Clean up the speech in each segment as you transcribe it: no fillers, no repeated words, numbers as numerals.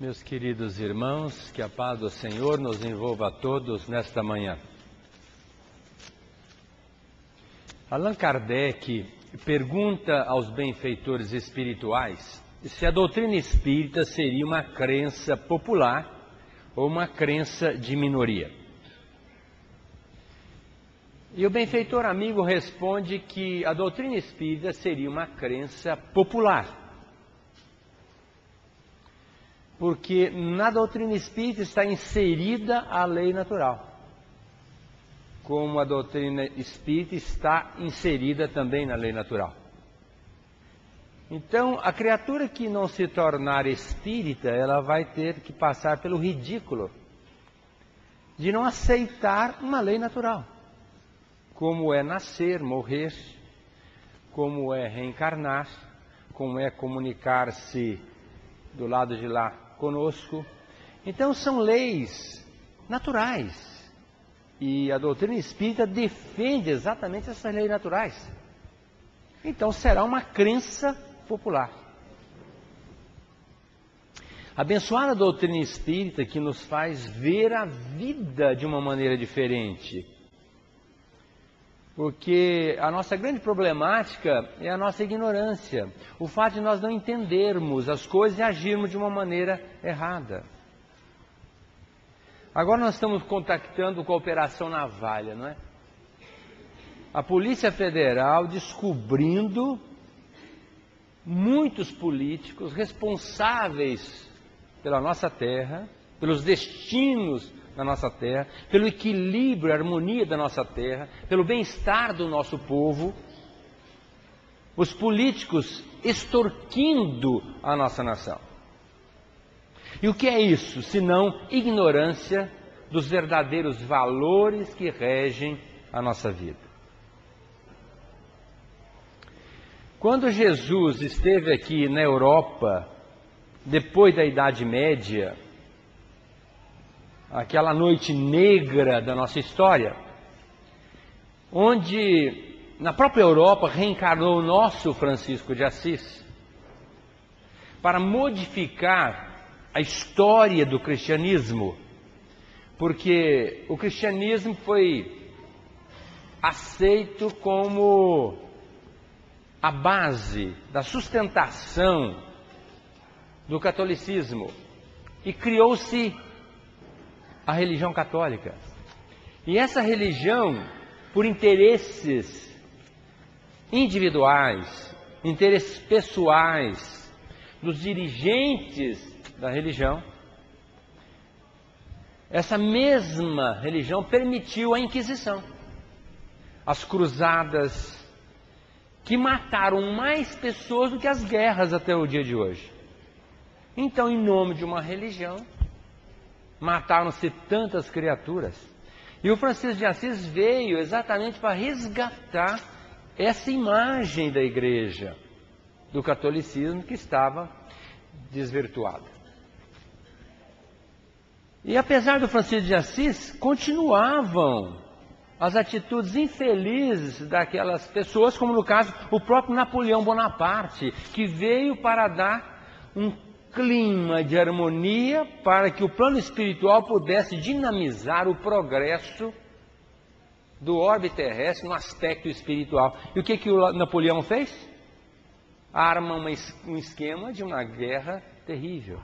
Meus queridos irmãos, que a paz do Senhor nos envolva a todos nesta manhã. Allan Kardec pergunta aos benfeitores espirituais se a doutrina espírita seria uma crença popular ou uma crença de minoria. E o benfeitor amigo responde que a doutrina espírita seria uma crença popular. Porque na doutrina espírita está inserida a lei natural, como a doutrina espírita está inserida também na lei natural. Então, a criatura que não se tornar espírita, ela vai ter que passar pelo ridículo de não aceitar uma lei natural, como é nascer, morrer, como é reencarnar, como é comunicar-se do lado de lá conosco. Então são leis naturais. E a doutrina espírita defende exatamente essas leis naturais. Então será uma crença popular. Abençoada a doutrina espírita que nos faz ver a vida de uma maneira diferente. Porque a nossa grande problemática é a nossa ignorância, o fato de nós não entendermos as coisas e agirmos de uma maneira errada. Agora nós estamos contactando com a Operação Navalha, não é? A Polícia Federal descobrindo muitos políticos responsáveis pela nossa terra, pelos destinos na nossa terra, pelo equilíbrio e harmonia da nossa terra, pelo bem-estar do nosso povo, os políticos extorquindo a nossa nação. E o que é isso, senão ignorância dos verdadeiros valores que regem a nossa vida? Quando Jesus esteve aqui na Europa, depois da Idade Média, aquela noite negra da nossa história, onde na própria Europa reencarnou o nosso Francisco de Assis, para modificar a história do cristianismo, porque o cristianismo foi aceito como a base da sustentação do catolicismo, e criou-se a religião católica. E essa religião, por interesses individuais, interesses pessoais dos dirigentes da religião, essa mesma religião permitiu a Inquisição, as cruzadas, que mataram mais pessoas do que as guerras até o dia de hoje. Então, em nome de uma religião, mataram-se tantas criaturas. E o Francisco de Assis veio exatamente para resgatar essa imagem da igreja, do catolicismo que estava desvirtuada. E apesar do Francisco de Assis, continuavam as atitudes infelizes daquelas pessoas, como no caso o próprio Napoleão Bonaparte, que veio para dar um clima de harmonia para que o plano espiritual pudesse dinamizar o progresso do orbe terrestre no aspecto espiritual. E o que o Napoleão fez? Arma um esquema de uma guerra terrível.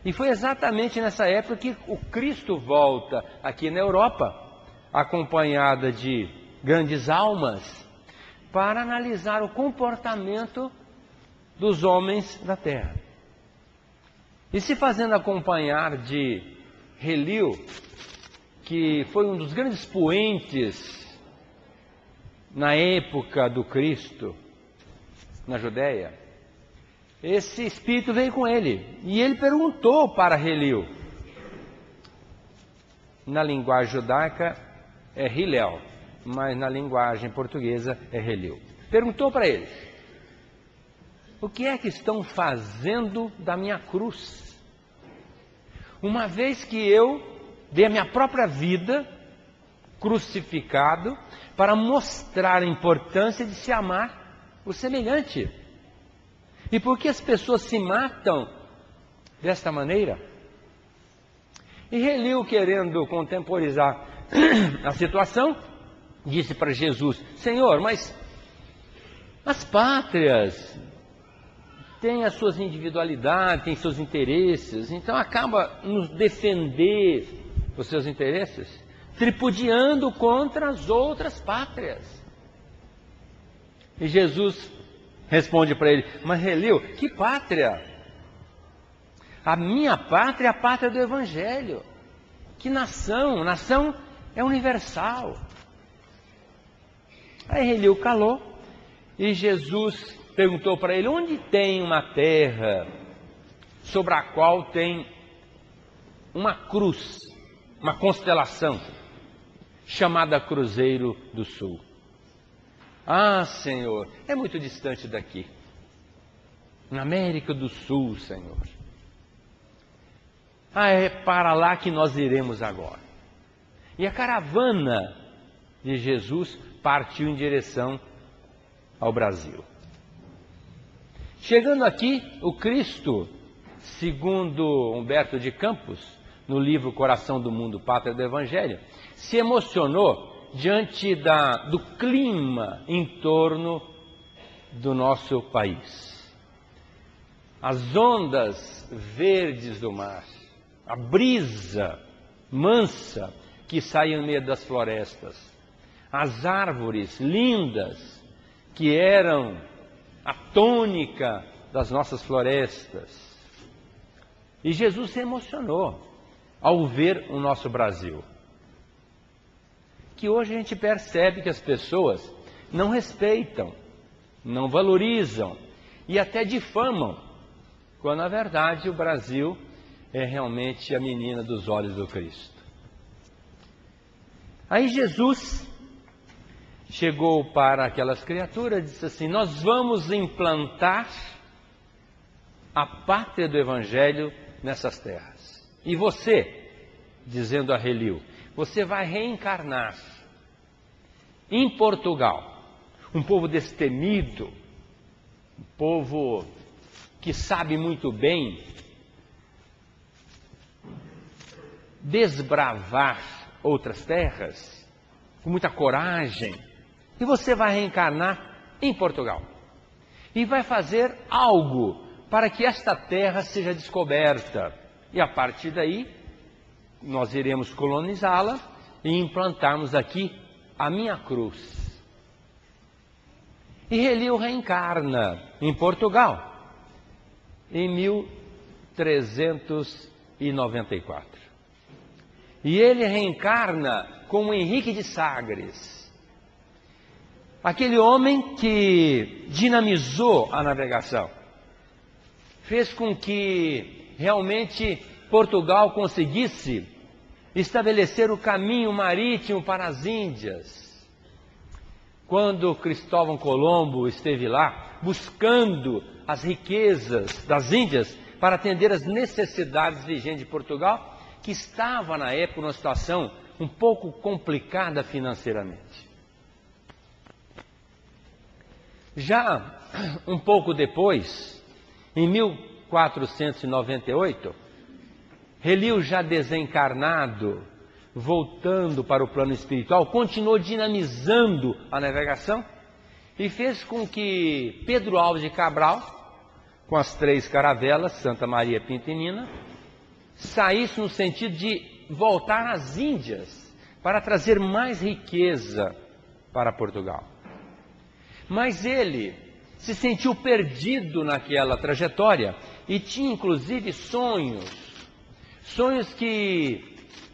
E foi exatamente nessa época que o Cristo volta aqui na Europa, acompanhada de grandes almas, para analisar o comportamento dos homens da terra. E se fazendo acompanhar de Helio, que foi um dos grandes poentes na época do Cristo, na Judéia, esse espírito veio com ele. E ele perguntou para Helio, na linguagem judaica é Hillel, mas na linguagem portuguesa é Helio. Perguntou para ele: o que é que estão fazendo da minha cruz? Uma vez que eu dei a minha própria vida crucificado para mostrar a importância de se amar o semelhante. E por que as pessoas se matam desta maneira? E Relio, querendo contemporizar a situação, disse para Jesus: Senhor, mas as pátrias têm as suas individualidades, têm seus interesses, então acaba nos defender os seus interesses, tripudiando contra as outras pátrias. E Jesus responde para ele: mas Relio, que pátria? A minha pátria é a pátria do Evangelho. Que nação? Nação é universal. Aí Relio calou e Jesus perguntou para ele: onde tem uma terra sobre a qual tem uma cruz, uma constelação, chamada Cruzeiro do Sul? Ah, Senhor, é muito distante daqui. Na América do Sul, Senhor. Ah, é para lá que nós iremos agora. E a caravana de Jesus partiu em direção ao Brasil. Chegando aqui, o Cristo, segundo Humberto de Campos, no livro Coração do Mundo, Pátria do Evangelho, se emocionou diante do clima em torno do nosso país. As ondas verdes do mar, a brisa mansa que sai no meio das florestas, as árvores lindas que eram a tônica das nossas florestas. E Jesus se emocionou ao ver o nosso Brasil. Que hoje a gente percebe que as pessoas não respeitam, não valorizam e até difamam, quando na verdade o Brasil é realmente a menina dos olhos do Cristo. Aí Jesus chegou para aquelas criaturas e disse assim: nós vamos implantar a pátria do Evangelho nessas terras. E você, dizendo a Relio, você vai reencarnar em Portugal, um povo destemido, um povo que sabe muito bem desbravar outras terras, com muita coragem, e você vai reencarnar em Portugal. E vai fazer algo para que esta terra seja descoberta. E a partir daí, nós iremos colonizá-la e implantarmos aqui a minha cruz. E Relio reencarna em Portugal em 1394. E ele reencarna como Henrique de Sagres, aquele homem que dinamizou a navegação, fez com que realmente Portugal conseguisse estabelecer o caminho marítimo para as Índias. Quando Cristóvão Colombo esteve lá, buscando as riquezas das Índias para atender às necessidades vigentes de Portugal, que estava na época numa situação um pouco complicada financeiramente. Já um pouco depois, em 1498, Relio, já desencarnado, voltando para o plano espiritual, continuou dinamizando a navegação e fez com que Pedro Alves de Cabral, com as 3 caravelas, Santa Maria, Pinta e Nina, saísse no sentido de voltar às Índias para trazer mais riqueza para Portugal. Mas ele se sentiu perdido naquela trajetória e tinha inclusive sonhos que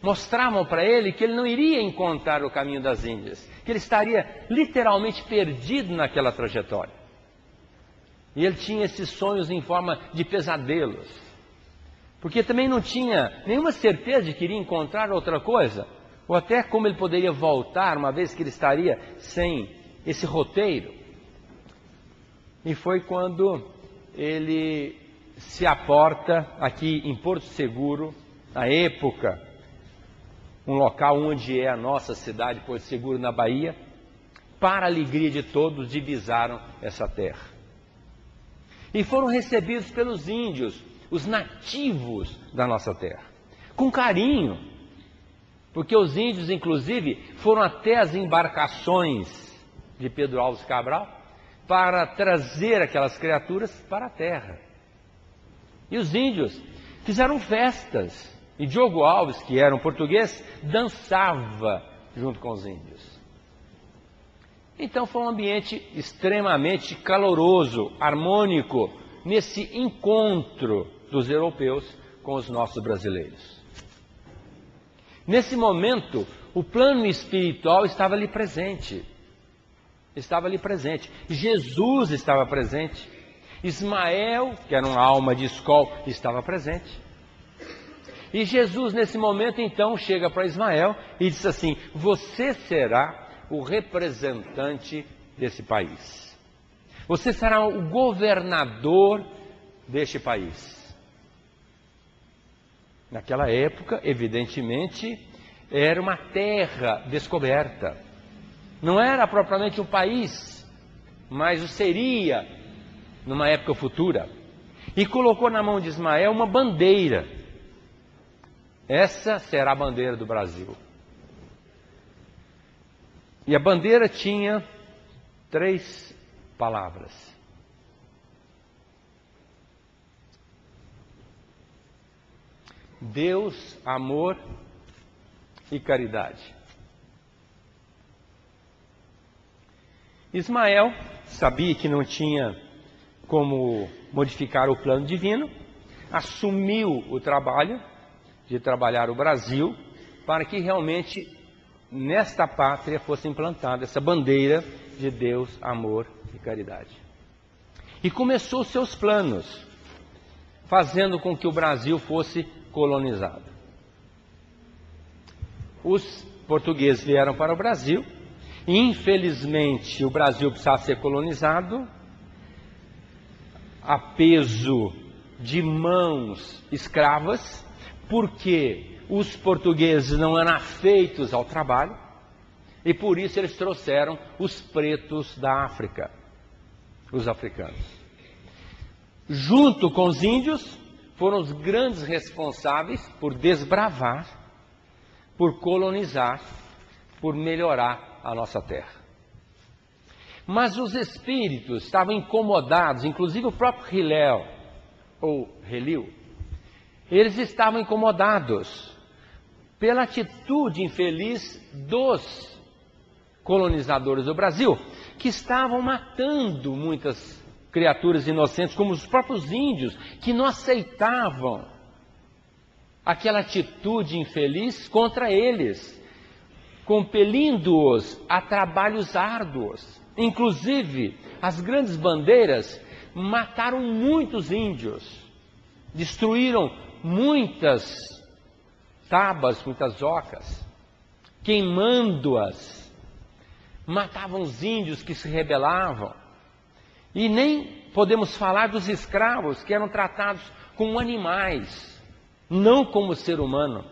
mostravam para ele que ele não iria encontrar o caminho das Índias, que ele estaria literalmente perdido naquela trajetória. E ele tinha esses sonhos em forma de pesadelos, porque também não tinha nenhuma certeza de que iria encontrar outra coisa, ou até como ele poderia voltar, uma vez que ele estaria sem esse roteiro. E foi quando ele se aporta aqui em Porto Seguro, na época, um local onde é a nossa cidade, Porto Seguro, na Bahia. Para a alegria de todos, divisaram essa terra. E foram recebidos pelos índios, os nativos da nossa terra, com carinho, porque os índios, inclusive, foram até as embarcações de Pedro Álvares Cabral para trazer aquelas criaturas para a terra. E os índios fizeram festas, e Diogo Alves, que era um português, dançava junto com os índios. Então foi um ambiente extremamente caloroso, harmônico, nesse encontro dos europeus com os nossos brasileiros. Nesse momento, o plano espiritual estava ali presente. Estava ali presente. Jesus estava presente. Ismael, que era uma alma de escol, estava presente. E Jesus, nesse momento, então, chega para Ismael e diz assim: você será o representante desse país. Você será o governador deste país. Naquela época, evidentemente, era uma terra descoberta. Não era propriamente um país, mas o seria numa época futura. E colocou na mão de Ismael uma bandeira. Essa será a bandeira do Brasil. E a bandeira tinha 3 palavras. Deus, amor e caridade. Ismael sabia que não tinha como modificar o plano divino, assumiu o trabalho de trabalhar o Brasil para que realmente nesta pátria fosse implantada essa bandeira de Deus, amor e caridade. E começou seus planos, fazendo com que o Brasil fosse colonizado. Os portugueses vieram para o Brasil, e infelizmente o Brasil precisava ser colonizado, a peso de mãos escravas, porque os portugueses não eram afeitos ao trabalho, e por isso eles trouxeram os pretos da África, os africanos. Junto com os índios, foram os grandes responsáveis por desbravar, por colonizar, por melhorar a nossa terra. Mas os espíritos estavam incomodados, inclusive o próprio Hillel, ou Helio, eles estavam incomodados pela atitude infeliz dos colonizadores do Brasil, que estavam matando muitas criaturas inocentes, como os próprios índios, que não aceitavam aquela atitude infeliz contra eles, compelindo-os a trabalhos árduos. Inclusive, as grandes bandeiras mataram muitos índios, destruíram muitas tabas, muitas ocas, queimando-as, matavam os índios que se rebelavam. E nem podemos falar dos escravos, que eram tratados como animais, não como ser humano.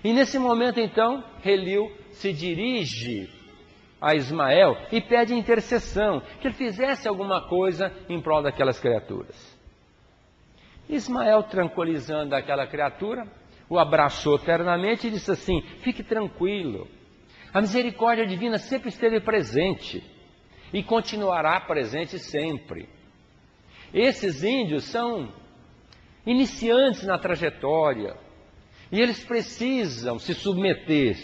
E nesse momento, então, Helio se dirige a Ismael e pede intercessão, que ele fizesse alguma coisa em prol daquelas criaturas. Ismael, tranquilizando aquela criatura, o abraçou ternamente e disse assim: fique tranquilo, a misericórdia divina sempre esteve presente e continuará presente sempre. Esses índios são iniciantes na trajetória e eles precisam se submeter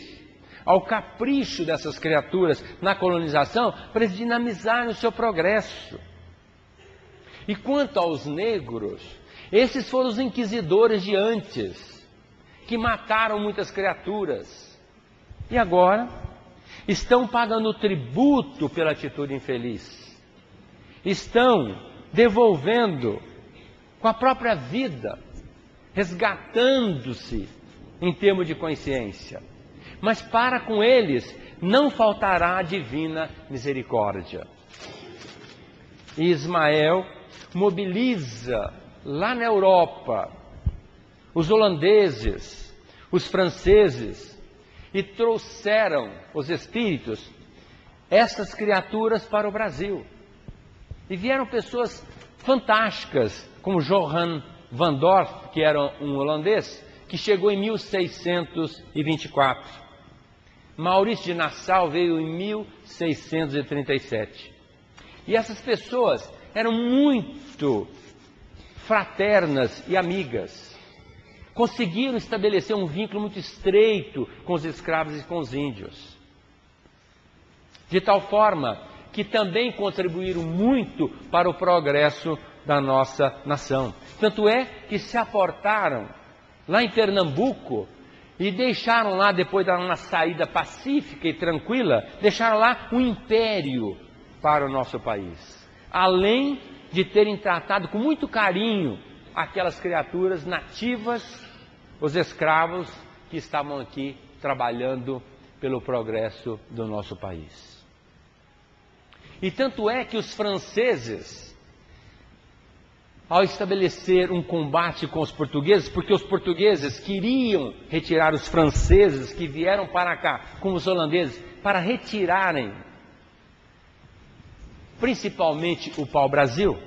ao capricho dessas criaturas na colonização para dinamizar o seu progresso. E quanto aos negros, esses foram os inquisidores de antes, que mataram muitas criaturas e agora estão pagando tributo pela atitude infeliz, estão devolvendo com a própria vida, resgatando-se em termos de consciência. Mas para com eles não faltará a divina misericórdia. E Ismael mobiliza lá na Europa os holandeses, os franceses, e trouxeram os espíritos, essas criaturas, para o Brasil. E vieram pessoas fantásticas, como Johann Van Dorp, que era um holandês, que chegou em 1624. Maurício de Nassau veio em 1637. E essas pessoas eram muito fraternas e amigas. Conseguiram estabelecer um vínculo muito estreito com os escravos e com os índios. De tal forma que também contribuíram muito para o progresso da nossa nação. Tanto é que se aportaram lá em Pernambuco e deixaram lá, depois de uma saída pacífica e tranquila, deixaram lá um império para o nosso país. Além de terem tratado com muito carinho aquelas criaturas nativas, os escravos que estavam aqui trabalhando pelo progresso do nosso país. E tanto é que os franceses, ao estabelecer um combate com os portugueses, porque os portugueses queriam retirar os franceses que vieram para cá, com os holandeses, para retirarem principalmente o pau-brasil,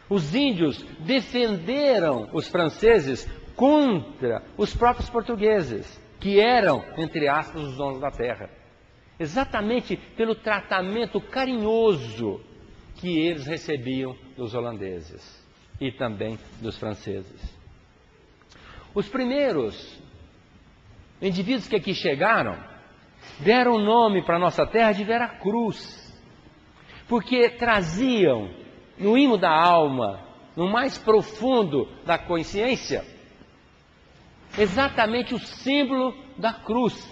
os índios defenderam os franceses contra os próprios portugueses, que eram, entre aspas, os donos da terra. Exatamente pelo tratamento carinhoso que eles recebiam dos holandeses e também dos franceses. Os primeiros indivíduos que aqui chegaram deram o nome para a nossa terra de Veracruz, porque traziam no imo da alma, no mais profundo da consciência, exatamente o símbolo da cruz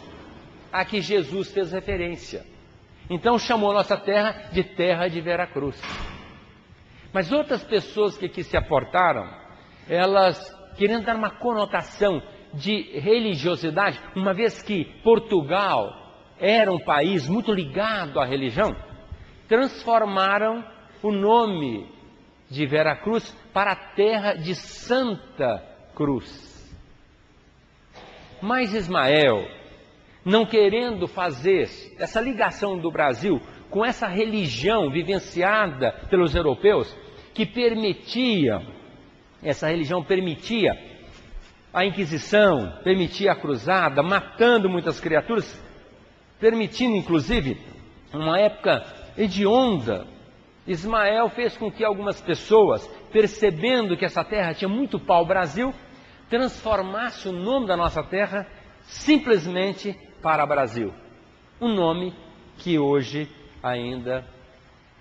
a que Jesus fez referência. Então chamou a nossa terra de Veracruz. Mas outras pessoas que aqui se aportaram, elas querendo dar uma conotação de religiosidade, uma vez que Portugal era um país muito ligado à religião, transformaram o nome de Veracruz para a terra de Santa Cruz. Mas Ismael, não querendo fazer essa ligação do Brasil com essa religião vivenciada pelos europeus, que essa religião permitia a Inquisição, permitia a cruzada, matando muitas criaturas, permitindo inclusive uma época hedionda. Ismael fez com que algumas pessoas, percebendo que essa terra tinha muito pau-brasil, transformasse o nome da nossa terra simplesmente para Brasil. Um nome que hoje ainda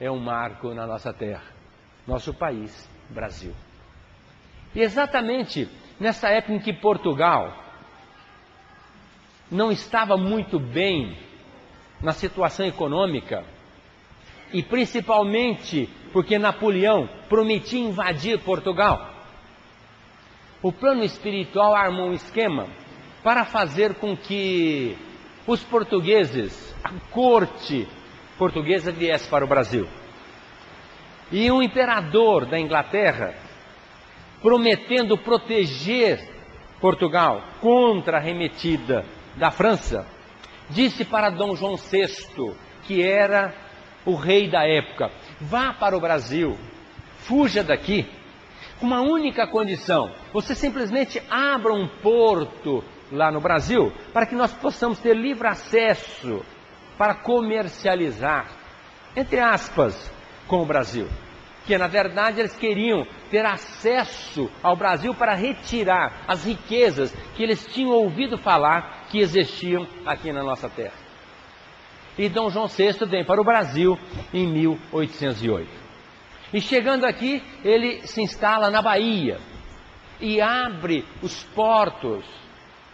é um marco na nossa terra, nosso país, Brasil. E exatamente nessa época em que Portugal não estava muito bem na situação econômica, e principalmente porque Napoleão prometia invadir Portugal, o plano espiritual armou um esquema para fazer com que os portugueses, a corte portuguesa, viesse para o Brasil. E o imperador da Inglaterra, prometendo proteger Portugal contra a arremetida da França, disse para Dom João VI, que era o rei da época: vá para o Brasil, fuja daqui, com uma única condição: você simplesmente abra um porto lá no Brasil, para que nós possamos ter livre acesso para comercializar, entre aspas, com o Brasil. Que na verdade eles queriam ter acesso ao Brasil para retirar as riquezas que eles tinham ouvido falar que existiam aqui na nossa terra. E Dom João VI vem para o Brasil em 1808. E chegando aqui, ele se instala na Bahia e abre os portos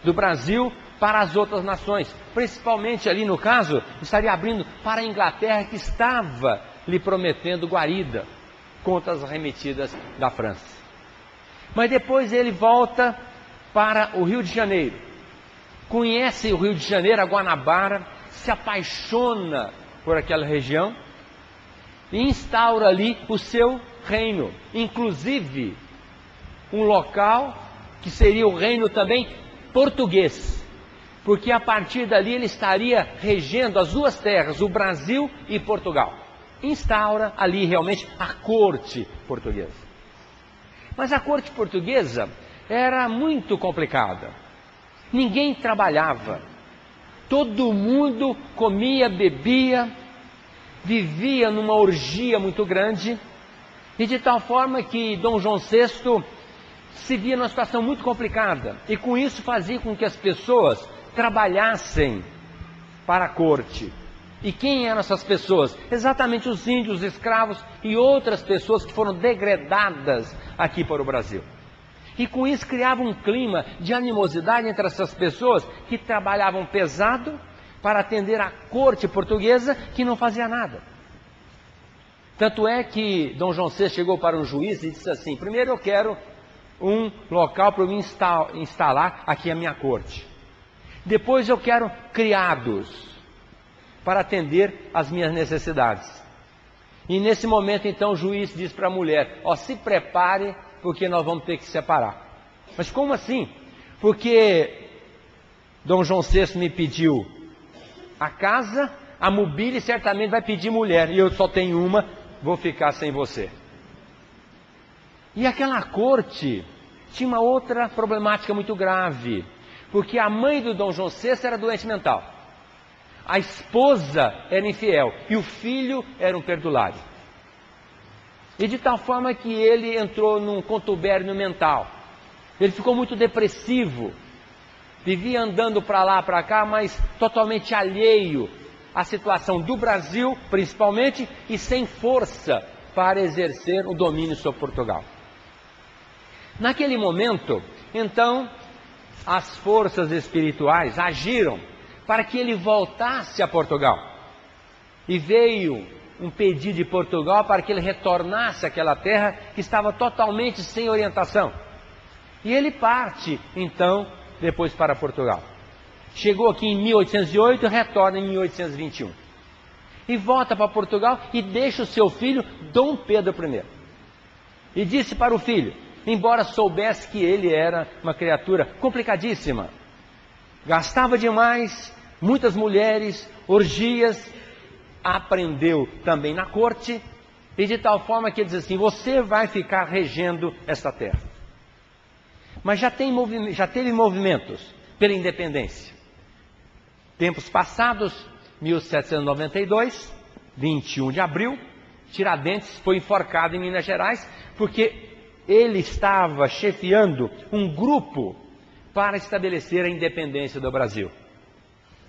do Brasil para as outras nações, principalmente ali no caso, estaria abrindo para a Inglaterra, que estava lhe prometendo guarida contra as arremetidas da França. Mas depois ele volta para o Rio de Janeiro, conhece o Rio de Janeiro, a Guanabara, se apaixona por aquela região e instaura ali o seu reino, inclusive um local que seria o reino também português, porque a partir dali ele estaria regendo as duas terras, o Brasil e Portugal. Instaura ali realmente a corte portuguesa. Mas a corte portuguesa era muito complicada. Ninguém trabalhava. Todo mundo comia, bebia, vivia numa orgia muito grande, e de tal forma que Dom João VI se via numa situação muito complicada, e com isso fazia com que as pessoas trabalhassem para a corte. E quem eram essas pessoas? Exatamente os índios, os escravos e outras pessoas que foram degredadas aqui para o Brasil. E com isso criava um clima de animosidade entre essas pessoas que trabalhavam pesado para atender a corte portuguesa, que não fazia nada. Tanto é que Dom João VI chegou para um juiz e disse assim: primeiro eu quero um local para eu me instalar aqui a minha corte. Depois eu quero criados para atender as minhas necessidades. E nesse momento então o juiz diz para a mulher: ó, se prepare, porque nós vamos ter que separar. Mas como assim? Porque Dom João VI me pediu a casa, a mobília, e certamente vai pedir mulher, e eu só tenho uma, vou ficar sem você. E aquela corte tinha uma outra problemática muito grave, porque a mãe do Dom João VI era doente mental, a esposa era infiel e o filho era um perdulário. E de tal forma que ele entrou num contubérnio mental. Ele ficou muito depressivo, vivia andando para lá, para cá, mas totalmente alheio à situação do Brasil, principalmente, e sem força para exercer o domínio sobre Portugal. Naquele momento, então, as forças espirituais agiram para que ele voltasse a Portugal. E veio um pedido de Portugal para que ele retornasse àquela terra que estava totalmente sem orientação. E ele parte, então, depois para Portugal. Chegou aqui em 1808 e retorna em 1821. E volta para Portugal e deixa o seu filho, Dom Pedro I. E disse para o filho, embora soubesse que ele era uma criatura complicadíssima, gastava demais, muitas mulheres, orgias, aprendeu também na corte, e de tal forma que ele diz assim: você vai ficar regendo esta terra. Mas já teve movimentos pela independência. Tempos passados, 1792, 21 de abril, Tiradentes foi enforcado em Minas Gerais, porque ele estava chefiando um grupo para estabelecer a independência do Brasil.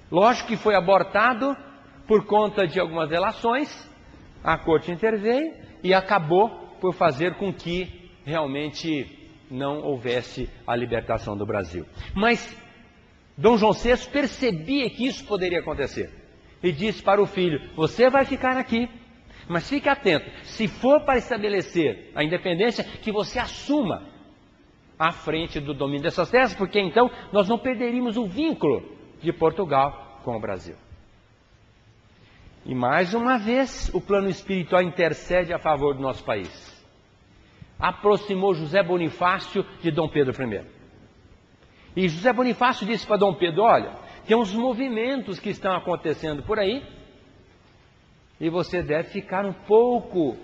Lógico que foi abortado por conta de algumas delações, a corte interveio e acabou por fazer com que realmente não houvesse a libertação do Brasil. Mas Dom João VI percebia que isso poderia acontecer e disse para o filho: você vai ficar aqui, mas fique atento, se for para estabelecer a independência, que você assuma à frente do domínio dessas terras, porque então nós não perderíamos o vínculo de Portugal com o Brasil. E mais uma vez o plano espiritual intercede a favor do nosso país. Aproximou José Bonifácio de Dom Pedro I. E José Bonifácio disse para Dom Pedro: olha, tem uns movimentos que estão acontecendo por aí, e você deve ficar um pouco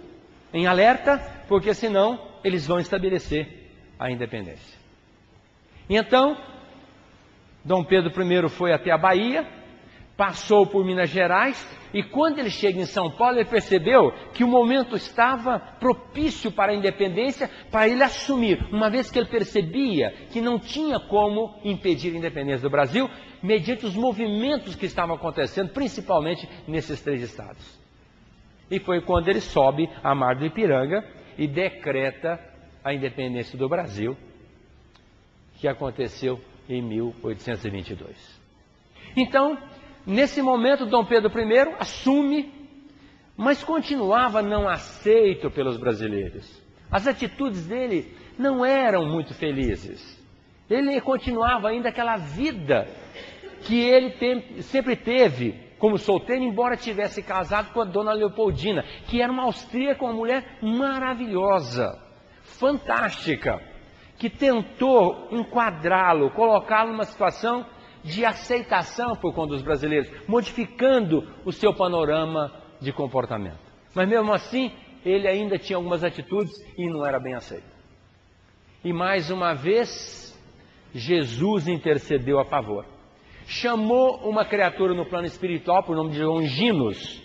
em alerta, porque senão eles vão estabelecer a independência. E então, Dom Pedro I foi até a Bahia, passou por Minas Gerais, e quando ele chega em São Paulo, ele percebeu que o momento estava propício para a independência, para ele assumir, uma vez que ele percebia que não tinha como impedir a independência do Brasil, mediante os movimentos que estavam acontecendo, principalmente nesses três estados. E foi quando ele sobe a Mar do Ipiranga e decreta a independência do Brasil, que aconteceu em 1822. Então, nesse momento, Dom Pedro I assume, mas continuava não aceito pelos brasileiros. As atitudes dele não eram muito felizes. Ele continuava ainda aquela vida que ele sempre teve como solteiro, embora tivesse casado com a dona Leopoldina, que era uma austríaca, uma mulher maravilhosa, fantástica, que tentou enquadrá-lo, colocá-lo numa situação de aceitação por conta dos brasileiros, modificando o seu panorama de comportamento. Mas mesmo assim, ele ainda tinha algumas atitudes e não era bem aceito. E mais uma vez, Jesus intercedeu a favor. Chamou uma criatura no plano espiritual por nome de Longinos.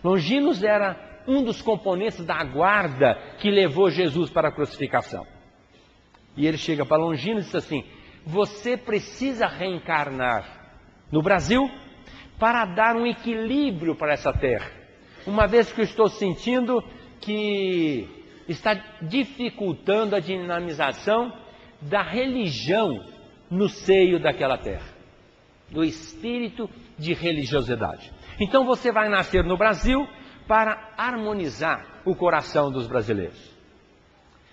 Longinos era um dos componentes da guarda que levou Jesus para a crucificação. E ele chega para Longinos e diz assim: você precisa reencarnar no Brasil para dar um equilíbrio para essa terra, uma vez que eu estou sentindo que está dificultando a dinamização da religião no seio daquela terra, do espírito de religiosidade. Então você vai nascer no Brasil para harmonizar o coração dos brasileiros.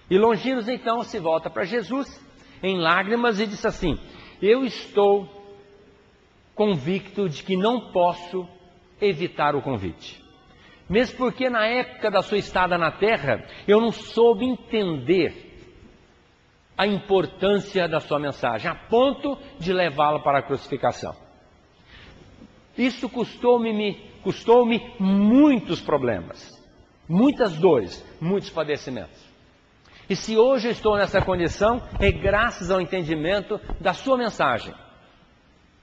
E Longinos então se volta para Jesus em lágrimas e diz assim: eu estou convicto de que não posso evitar o convite. Mesmo porque na época da sua estada na terra, eu não soube entender a importância da sua mensagem, a ponto de levá-la para a crucificação. Isso custou-me muitos problemas, muitas dores, muitos padecimentos. E se hoje eu estou nessa condição, é graças ao entendimento da sua mensagem,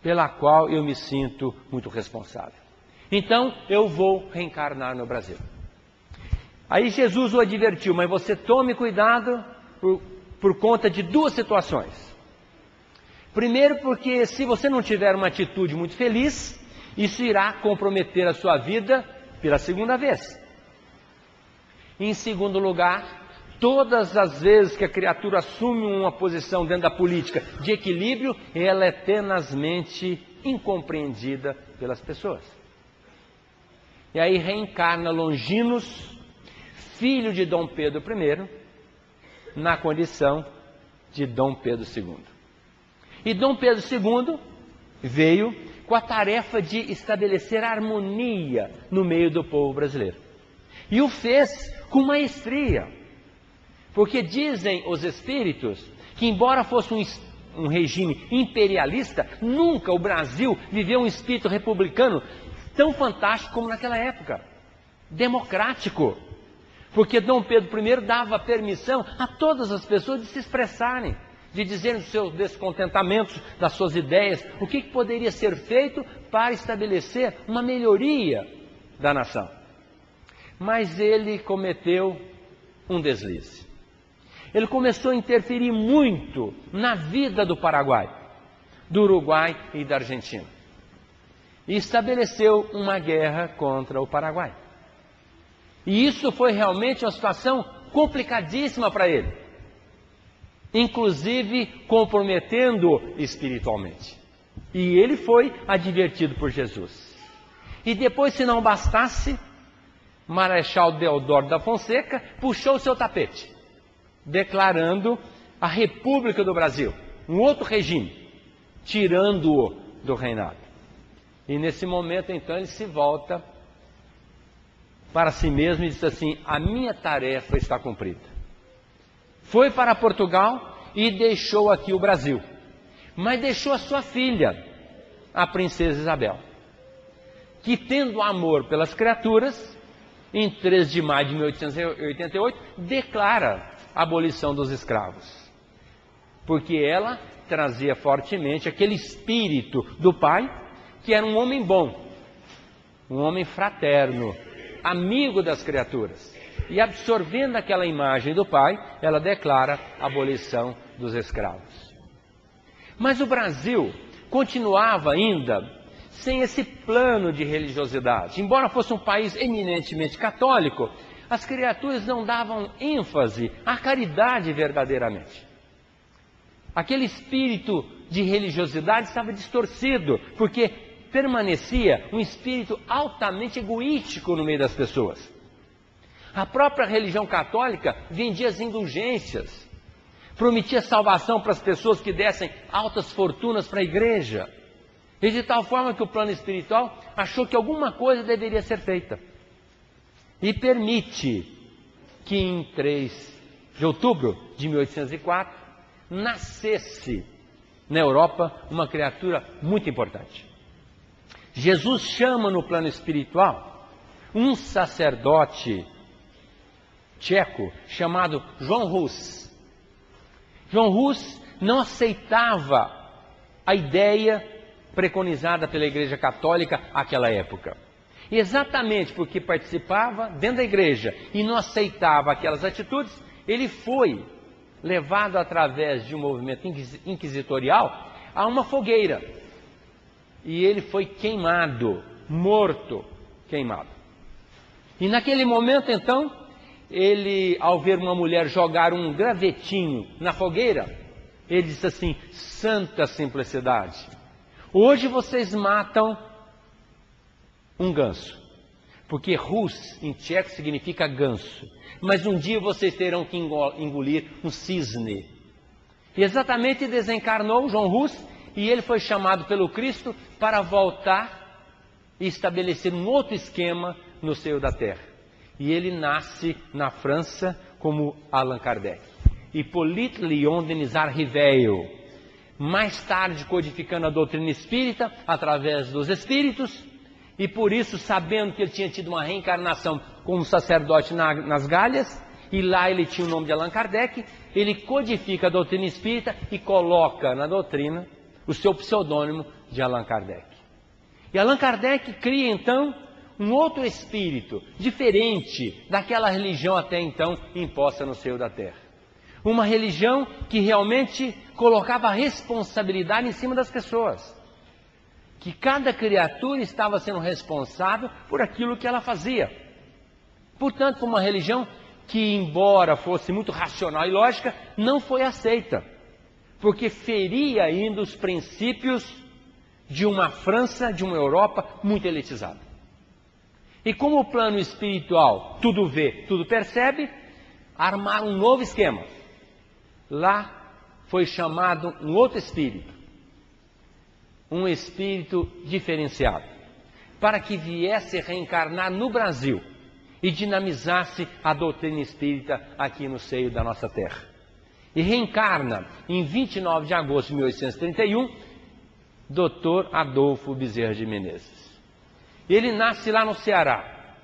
pela qual eu me sinto muito responsável. Então, eu vou reencarnar no Brasil. Aí Jesus o advertiu: mas você tome cuidado por conta de duas situações. Primeiro, porque se você não tiver uma atitude muito feliz, isso irá comprometer a sua vida pela segunda vez. Em segundo lugar, todas as vezes que a criatura assume uma posição dentro da política de equilíbrio, ela é tenazmente incompreendida pelas pessoas. E aí reencarna Longinos, filho de Dom Pedro I, na condição de Dom Pedro II. E Dom Pedro II veio com a tarefa de estabelecer harmonia no meio do povo brasileiro. E o fez com maestria. Porque dizem os espíritos que, embora fosse um regime imperialista, nunca o Brasil viveu um espírito republicano tão fantástico como naquela época, democrático, porque Dom Pedro I dava permissão a todas as pessoas de se expressarem, de dizerem os seus descontentamentos, das suas ideias, o que poderia ser feito para estabelecer uma melhoria da nação. Mas ele cometeu um deslize. Ele começou a interferir muito na vida do Paraguai, do Uruguai e da Argentina. E estabeleceu uma guerra contra o Paraguai. E isso foi realmente uma situação complicadíssima para ele, inclusive comprometendo-o espiritualmente. E ele foi advertido por Jesus. E depois, se não bastasse, Marechal Deodoro da Fonseca puxou o seu tapete, declarando a República do Brasil, um outro regime, tirando-o do reinado. E nesse momento, então, ele se volta para si mesmo e diz assim: a minha tarefa está cumprida. Foi para Portugal e deixou aqui o Brasil, mas deixou a sua filha, a princesa Isabel, que, tendo amor pelas criaturas, em 3 de maio de 1888, declara a abolição dos escravos, porque ela trazia fortemente aquele espírito do pai, que era um homem bom, um homem fraterno, amigo das criaturas. E absorvendo aquela imagem do pai, ela declara a abolição dos escravos. Mas o Brasil continuava ainda sem esse plano de religiosidade. Embora fosse um país eminentemente católico, as criaturas não davam ênfase à caridade verdadeiramente. Aquele espírito de religiosidade estava distorcido, porque permanecia um espírito altamente egoístico no meio das pessoas. A própria religião católica vendia as indulgências, prometia salvação para as pessoas que dessem altas fortunas para a igreja, e de tal forma que o plano espiritual achou que alguma coisa deveria ser feita. E permite que em 3 de outubro de 1804 nascesse na Europa uma criatura muito importante. Jesus chama no plano espiritual um sacerdote tcheco chamado João Hus. João Hus não aceitava a ideia preconizada pela Igreja Católica naquela época. E exatamente porque participava dentro da igreja e não aceitava aquelas atitudes, ele foi levado através de um movimento inquisitorial a uma fogueira. E ele foi queimado, morto, queimado. E naquele momento, então, ele, ao ver uma mulher jogar um gravetinho na fogueira, ele disse assim: santa simplicidade, hoje vocês matam um ganso, porque Rus em tcheco significa ganso, mas um dia vocês terão que engolir um cisne. E exatamente desencarnou João Hus, e ele foi chamado pelo Cristo para voltar e estabelecer um outro esquema no seio da terra. E ele nasce na França como Allan Kardec. Hippolyte Léon Denis Riveil, mais tarde codificando a doutrina espírita através dos espíritos, e por isso, sabendo que ele tinha tido uma reencarnação como sacerdote nas Galhas, e lá ele tinha o nome de Allan Kardec, ele codifica a doutrina espírita e coloca na doutrina o seu pseudônimo de Allan Kardec. E Allan Kardec cria então um outro espírito, diferente daquela religião até então imposta no seio da terra. Uma religião que realmente colocava a responsabilidade em cima das pessoas. Que cada criatura estava sendo responsável por aquilo que ela fazia. Portanto, uma religião que, embora fosse muito racional e lógica, não foi aceita, porque feria ainda os princípios de uma França, de uma Europa muito elitizada. E como o plano espiritual tudo vê, tudo percebe, armaram um novo esquema. Lá foi chamado um outro espírito, um espírito diferenciado, para que viesse reencarnar no Brasil e dinamizasse a doutrina espírita aqui no seio da nossa terra. E reencarna em 29 de agosto de 1831, Dr. Adolfo Bezerra de Menezes. Ele nasce lá no Ceará,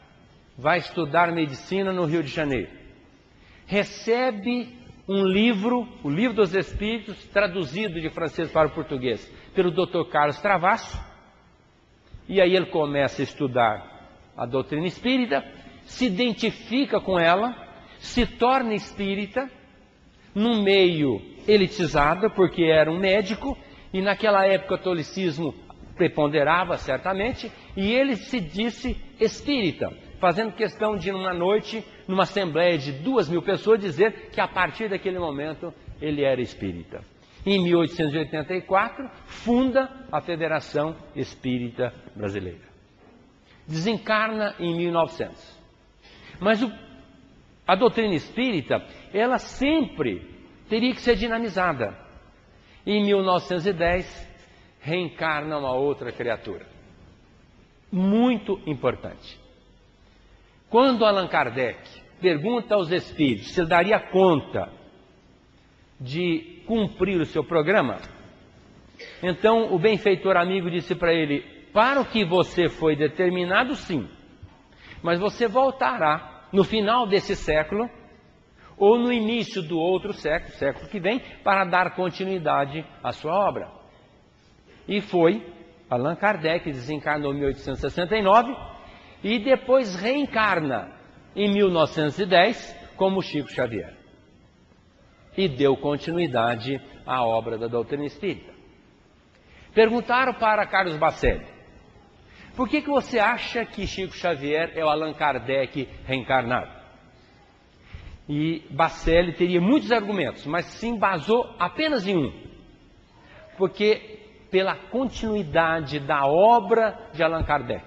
vai estudar medicina no Rio de Janeiro, recebe um livro, o Livro dos Espíritos, traduzido de francês para o português, pelo Dr. Carlos Travasso, e aí ele começa a estudar a doutrina espírita, se identifica com ela, se torna espírita, num meio elitizado, porque era um médico, e naquela época o catolicismo preponderava certamente, e ele se disse espírita, fazendo questão de, numa noite, numa assembleia de 2.000 pessoas, dizer que a partir daquele momento ele era espírita. Em 1884, funda a Federação Espírita Brasileira. Desencarna em 1900. Mas a doutrina espírita, ela sempre teria que ser dinamizada. Em 1910, reencarna uma outra criatura. Muito importante. Quando Allan Kardec pergunta aos espíritos se ele daria conta de cumprir o seu programa, então o benfeitor amigo disse para ele: para o que você foi determinado, sim, mas você voltará no final desse século ou no início do outro século, século que vem, para dar continuidade à sua obra. E foi Allan Kardec, desencarnou em 1869 e depois reencarna em 1910 como Chico Xavier. E deu continuidade à obra da doutrina espírita. Perguntaram para Carlos Bacelli: por que você acha que Chico Xavier é o Allan Kardec reencarnado? E Bacelli teria muitos argumentos, mas se embasou apenas em um. Porque pela continuidade da obra de Allan Kardec.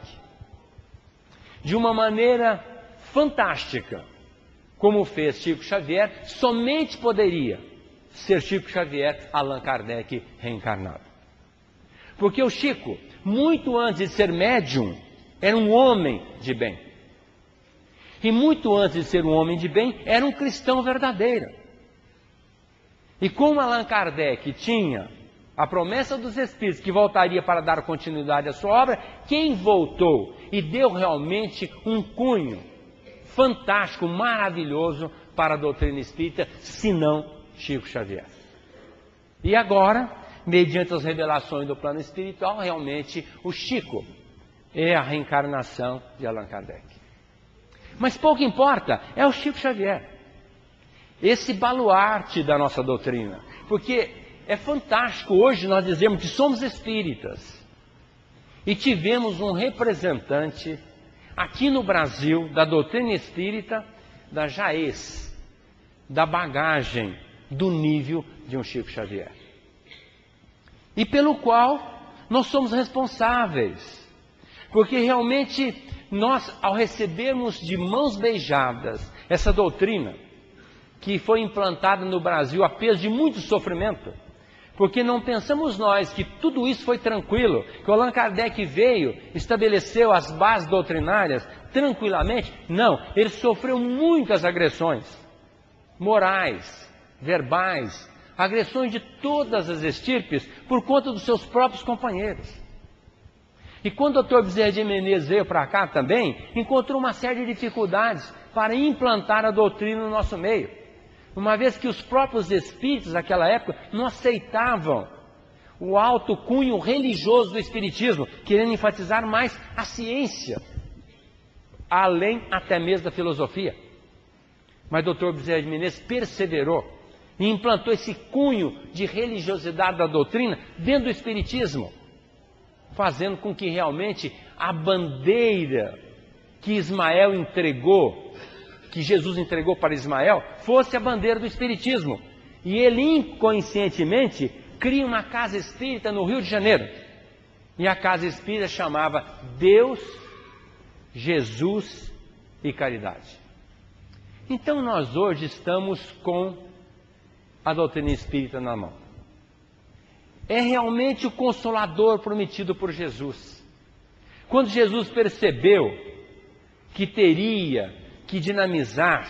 De uma maneira fantástica, como fez Chico Xavier, somente poderia ser Chico Xavier Allan Kardec reencarnado. Porque o Chico, muito antes de ser médium, era um homem de bem. E muito antes de ser um homem de bem, era um cristão verdadeiro. E como Allan Kardec tinha a promessa dos Espíritos que voltaria para dar continuidade à sua obra, quem voltou e deu realmente um cunho fantástico, maravilhoso para a doutrina espírita, senão Chico Xavier. E agora, mediante as revelações do plano espiritual, realmente o Chico é a reencarnação de Allan Kardec. Mas pouco importa, é o Chico Xavier, esse baluarte da nossa doutrina. Porque é fantástico hoje nós dizermos que somos espíritas e tivemos um representante aqui no Brasil da doutrina espírita, da jaez, da bagagem, do nível de um Chico Xavier. E pelo qual nós somos responsáveis. Porque realmente nós, ao recebermos de mãos beijadas essa doutrina, que foi implantada no Brasil a peso de muito sofrimento, porque não pensamos nós que tudo isso foi tranquilo, que o Allan Kardec veio, estabeleceu as bases doutrinárias tranquilamente. Não, ele sofreu muitas agressões morais, verbais, agressões de todas as estirpes por conta dos seus próprios companheiros. E quando o Dr. Bezerra de Menezes veio para cá também, encontrou uma série de dificuldades para implantar a doutrina no nosso meio. Uma vez que os próprios espíritos daquela época não aceitavam o alto cunho religioso do espiritismo, querendo enfatizar mais a ciência, além até mesmo da filosofia. Mas o Dr. Bezerra de Menezes perseverou e implantou esse cunho de religiosidade da doutrina dentro do espiritismo, fazendo com que realmente a bandeira que Ismael entregou, que Jesus entregou para Ismael, fosse a bandeira do espiritismo. E ele inconscientemente cria uma casa espírita no Rio de Janeiro. E a casa espírita chamava Deus, Jesus e Caridade. Então nós hoje estamos com a doutrina espírita na mão. É realmente o consolador prometido por Jesus. Quando Jesus percebeu que teria que dinamizar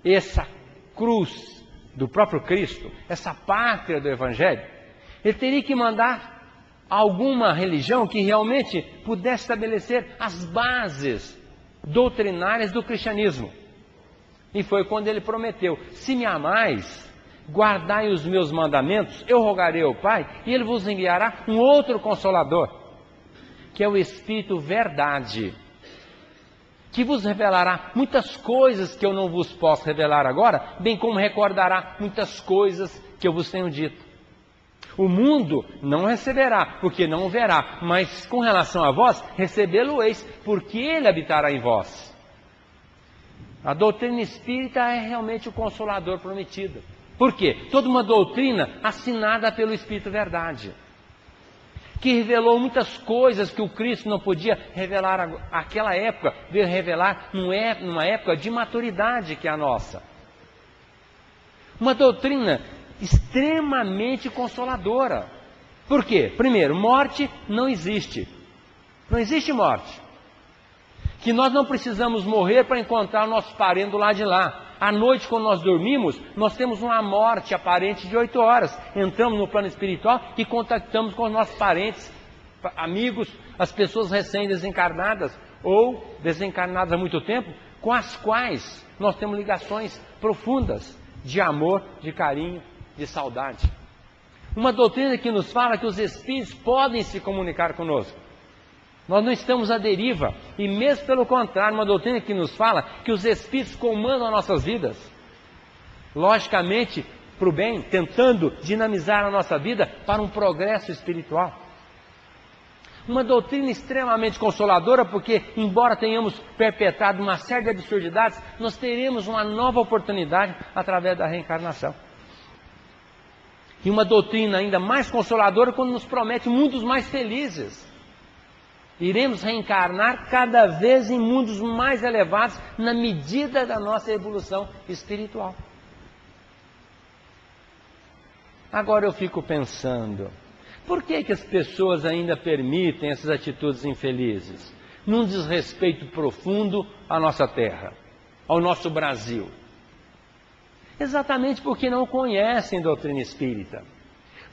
essa cruz do próprio Cristo, essa pátria do Evangelho, ele teria que mandar alguma religião que realmente pudesse estabelecer as bases doutrinárias do cristianismo. E foi quando ele prometeu: se me amais, guardai os meus mandamentos, eu rogarei ao Pai, e Ele vos enviará um outro Consolador, que é o Espírito Verdade, que vos revelará muitas coisas que eu não vos posso revelar agora, bem como recordará muitas coisas que eu vos tenho dito. O mundo não receberá, porque não o verá, mas com relação a vós, recebê-lo-eis, porque Ele habitará em vós. A doutrina espírita é realmente o Consolador prometido. Por quê? Toda uma doutrina assinada pelo Espírito Verdade, que revelou muitas coisas que o Cristo não podia revelar naquela época, veio revelar numa época de maturidade que é a nossa. Uma doutrina extremamente consoladora. Por quê? Primeiro, morte não existe. Não existe morte. Que nós não precisamos morrer para encontrar o nosso parente do lado de lá. À noite, quando nós dormimos, nós temos uma morte aparente de 8 horas. Entramos no plano espiritual e contactamos com os nossos parentes, amigos, as pessoas recém-desencarnadas ou desencarnadas há muito tempo, com as quais nós temos ligações profundas de amor, de carinho, de saudade. Uma doutrina que nos fala que os espíritos podem se comunicar conosco. Nós não estamos à deriva, e mesmo pelo contrário, uma doutrina que nos fala que os espíritos comandam as nossas vidas, logicamente para o bem, tentando dinamizar a nossa vida para um progresso espiritual. Uma doutrina extremamente consoladora, porque embora tenhamos perpetrado uma série de absurdidades, nós teremos uma nova oportunidade através da reencarnação. E uma doutrina ainda mais consoladora quando nos promete mundos mais felizes. Iremos reencarnar cada vez em mundos mais elevados na medida da nossa evolução espiritual. Agora eu fico pensando, por que as pessoas ainda permitem essas atitudes infelizes? Num desrespeito profundo à nossa terra, ao nosso Brasil. Exatamente porque não conhecem doutrina espírita.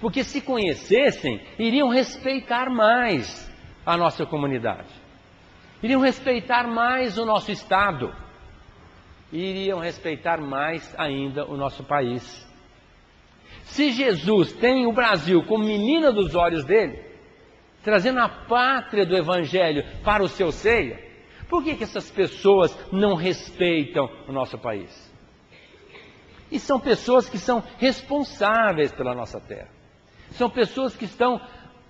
Porque se conhecessem, iriam respeitar mais a nossa comunidade, iriam respeitar mais o nosso Estado, iriam respeitar mais ainda o nosso país. Se Jesus tem o Brasil como menina dos olhos dele, trazendo a pátria do Evangelho para o seu seio, por que essas pessoas não respeitam o nosso país? E são pessoas que são responsáveis pela nossa terra. São pessoas que estão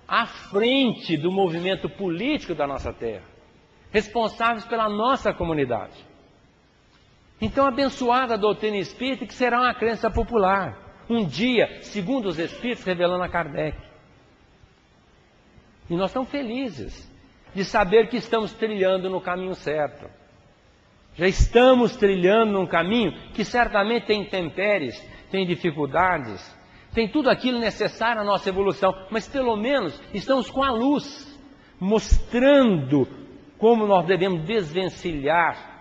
à frente do movimento político da nossa terra, responsáveis pela nossa comunidade. Então, abençoada a doutrina espírita, que será uma crença popular, um dia, segundo os Espíritos, revelando a Kardec. E nós estamos felizes de saber que estamos trilhando no caminho certo. Já estamos trilhando num caminho que certamente tem intempéries, tem dificuldades, tem tudo aquilo necessário à nossa evolução, mas pelo menos estamos com a luz, mostrando como nós devemos desvencilhar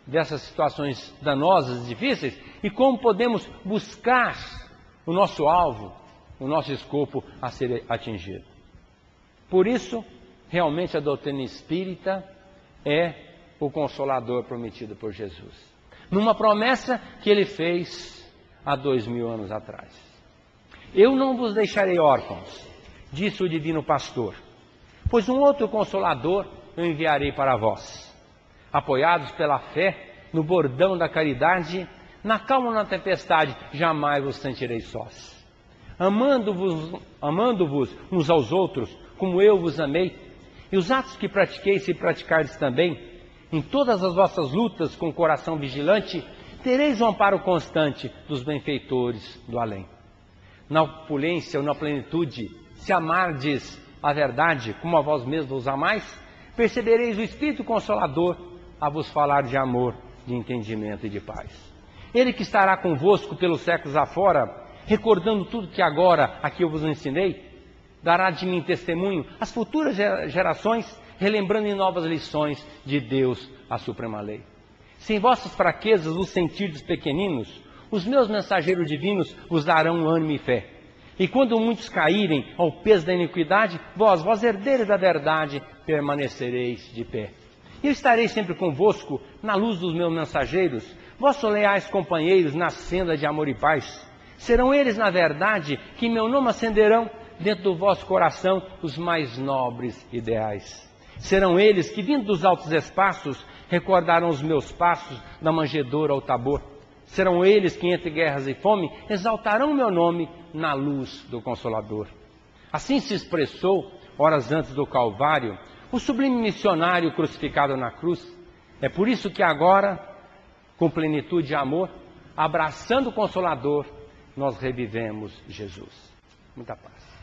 dessas situações danosas e difíceis e como podemos buscar o nosso alvo, o nosso escopo a ser atingido. Por isso, realmente a doutrina espírita é o Consolador prometido por Jesus, numa promessa que ele fez há 2000 anos atrás. Eu não vos deixarei órfãos, disse o divino pastor, pois um outro Consolador eu enviarei para vós. Apoiados pela fé, no bordão da caridade, na calma ou na tempestade, jamais vos sentireis sós. Amando-vos uns aos outros, como eu vos amei, e os atos que pratiquei, se praticardes também, em todas as vossas lutas com o coração vigilante, tereis o amparo constante dos benfeitores do além. Na opulência ou na plenitude, se amardes a verdade, como a vós mesmos vos amais, percebereis o Espírito Consolador a vos falar de amor, de entendimento e de paz. Ele que estará convosco pelos séculos afora, recordando tudo que agora aqui eu vos ensinei, dará de mim testemunho às futuras gerações, relembrando em novas lições de Deus a suprema lei. Se em vossas fraquezas vos sentirdes pequeninos, os meus mensageiros divinos vos darão ânimo e fé. E quando muitos caírem ao peso da iniquidade, vós herdeiros da verdade, permanecereis de pé. E eu estarei sempre convosco, na luz dos meus mensageiros, vossos leais companheiros na senda de amor e paz. Serão eles, na verdade, que em meu nome acenderão dentro do vosso coração os mais nobres ideais. Serão eles que, vindo dos altos espaços, recordarão os meus passos da manjedoura ao Tabor. Serão eles que, entre guerras e fome, exaltarão o meu nome na luz do Consolador. Assim se expressou, horas antes do Calvário, o sublime missionário crucificado na cruz. É por isso que agora, com plenitude de amor, abraçando o Consolador, nós revivemos Jesus. Muita paz.